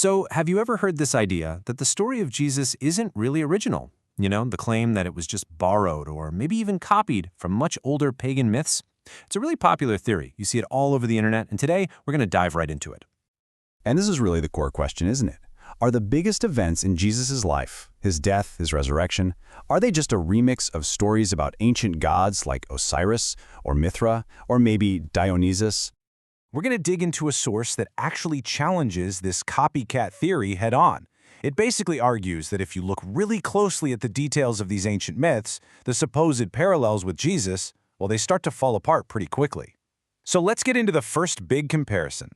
So, have you ever heard this idea that the story of Jesus isn't really original? You know, the claim that it was just borrowed or maybe even copied from much older pagan myths? It's a really popular theory. You see it all over the internet, and today we're going to dive right into it. And this is really the core question, isn't it? Are the biggest events in Jesus' life, his death, his resurrection, are they just a remix of stories about ancient gods like Osiris or Mithra or maybe Dionysus? We're going to dig into a source that actually challenges this copycat theory head-on. It basically argues that if you look really closely at the details of these ancient myths, the supposed parallels with Jesus, well, they start to fall apart pretty quickly. So let's get into the first big comparison.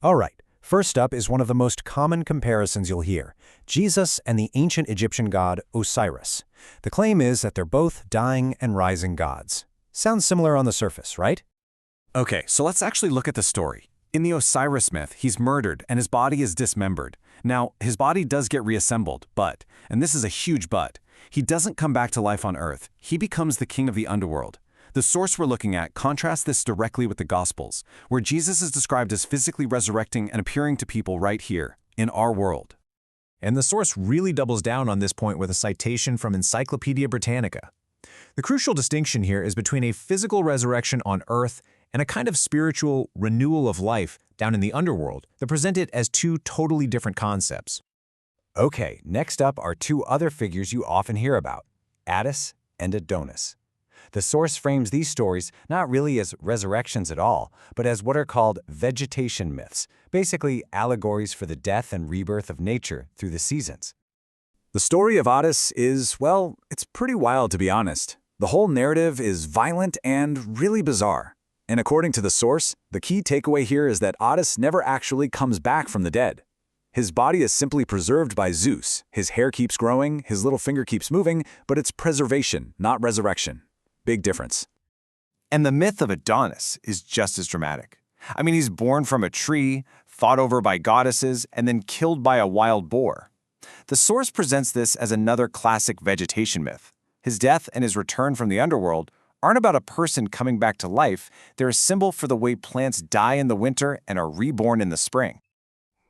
All right, first up is one of the most common comparisons you'll hear, Jesus and the ancient Egyptian god Osiris. The claim is that they're both dying and rising gods. Sounds similar on the surface, right? Okay, so let's actually look at the story. In the Osiris myth, he's murdered and his body is dismembered. Now, his body does get reassembled, but, and this is a huge but, he doesn't come back to life on Earth. He becomes the king of the underworld. The source we're looking at contrasts this directly with the Gospels, where Jesus is described as physically resurrecting and appearing to people right here, in our world. And the source really doubles down on this point with a citation from Encyclopedia Britannica. The crucial distinction here is between a physical resurrection on Earth and a kind of spiritual renewal of life down in the underworld that present it as two totally different concepts. Okay, next up are two other figures you often hear about, Attis and Adonis. The source frames these stories not really as resurrections at all, but as what are called vegetation myths, basically allegories for the death and rebirth of nature through the seasons. The story of Attis is, well, it's pretty wild to be honest. The whole narrative is violent and really bizarre. And according to the source, the key takeaway here is that Attis never actually comes back from the dead. His body is simply preserved by Zeus. His hair keeps growing, his little finger keeps moving, but it's preservation, not resurrection. Big difference. And the myth of Adonis is just as dramatic. I mean, he's born from a tree, fought over by goddesses, and then killed by a wild boar. The source presents this as another classic vegetation myth. His death and his return from the underworld aren't about a person coming back to life. They're a symbol for the way plants die in the winter and are reborn in the spring.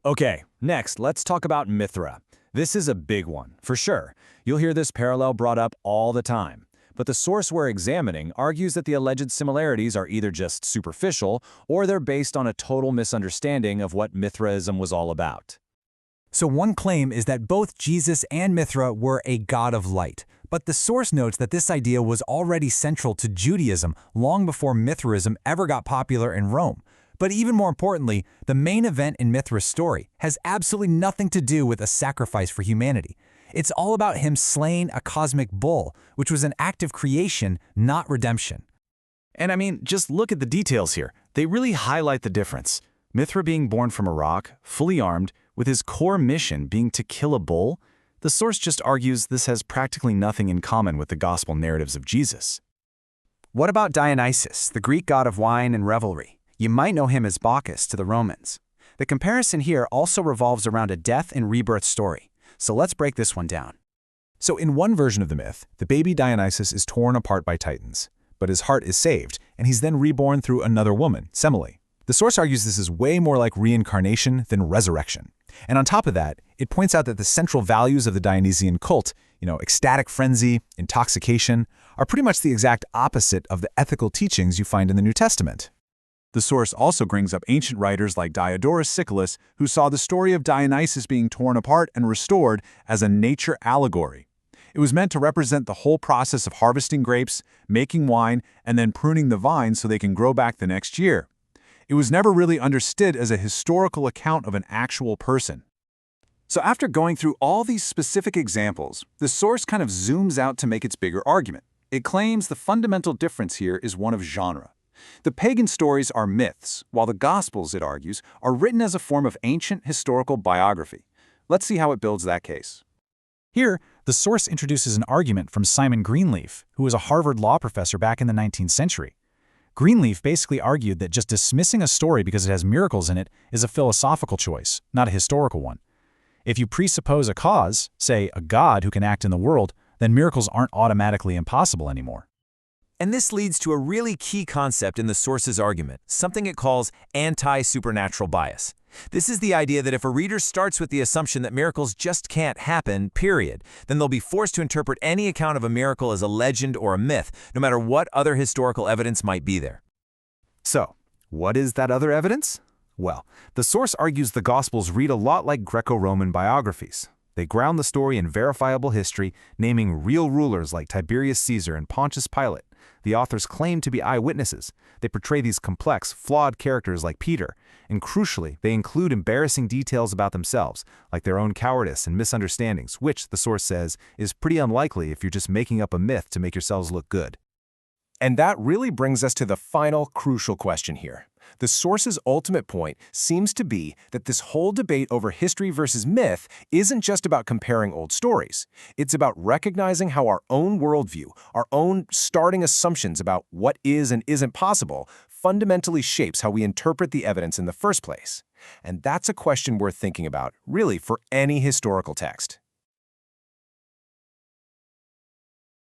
Okay, next, let's talk about Mithra. This is a big one, for sure. You'll hear this parallel brought up all the time. But the source we're examining argues that the alleged similarities are either just superficial or they're based on a total misunderstanding of what Mithraism was all about. So one claim is that both Jesus and Mithra were a god of light, but the source notes that this idea was already central to Judaism long before Mithraism ever got popular in Rome. But even more importantly, the main event in Mithra's story has absolutely nothing to do with a sacrifice for humanity. It's all about him slaying a cosmic bull, which was an act of creation, not redemption. And I mean, just look at the details here. They really highlight the difference. Mithra being born from a rock, fully armed, with his core mission being to kill a bull, the source just argues this has practically nothing in common with the gospel narratives of Jesus. What about Dionysus, the Greek god of wine and revelry? You might know him as Bacchus to the Romans. The comparison here also revolves around a death and rebirth story. So let's break this one down. So in one version of the myth, the baby Dionysus is torn apart by Titans, but his heart is saved, and he's then reborn through another woman, Semele. The source argues this is way more like reincarnation than resurrection. And on top of that, it points out that the central values of the Dionysian cult, ecstatic frenzy, intoxication, are pretty much the exact opposite of the ethical teachings you find in the New Testament. The source also brings up ancient writers like Diodorus Siculus, who saw the story of Dionysus being torn apart and restored as a nature allegory. It was meant to represent the whole process of harvesting grapes, making wine, and then pruning the vines so they can grow back the next year. It was never really understood as a historical account of an actual person. So after going through all these specific examples, the source kind of zooms out to make its bigger argument. It claims the fundamental difference here is one of genre. The pagan stories are myths, while the Gospels, it argues, are written as a form of ancient historical biography. Let's see how it builds that case. Here, the source introduces an argument from Simon Greenleaf, who was a Harvard law professor back in the 19th century. Greenleaf basically argued that just dismissing a story because it has miracles in it is a philosophical choice, not a historical one. If you presuppose a cause, say a god who can act in the world, then miracles aren't automatically impossible anymore. And this leads to a really key concept in the source's argument, something it calls anti-supernatural bias. This is the idea that if a reader starts with the assumption that miracles just can't happen, period, then they'll be forced to interpret any account of a miracle as a legend or a myth, no matter what other historical evidence might be there. So, what is that other evidence? Well, the source argues the Gospels read a lot like Greco Roman biographies. They ground the story in verifiable history, naming real rulers like Tiberius Caesar and Pontius Pilate. The authors claim to be eyewitnesses. They portray these complex, flawed characters like Peter, and crucially, they include embarrassing details about themselves, like their own cowardice and misunderstandings, which, the source says, is pretty unlikely if you're just making up a myth to make yourselves look good. And that really brings us to the final crucial question here. The source's ultimate point seems to be that this whole debate over history versus myth isn't just about comparing old stories. It's about recognizing how our own worldview, our own starting assumptions about what is and isn't possible, fundamentally shapes how we interpret the evidence in the first place. And that's a question worth thinking about, really, for any historical text.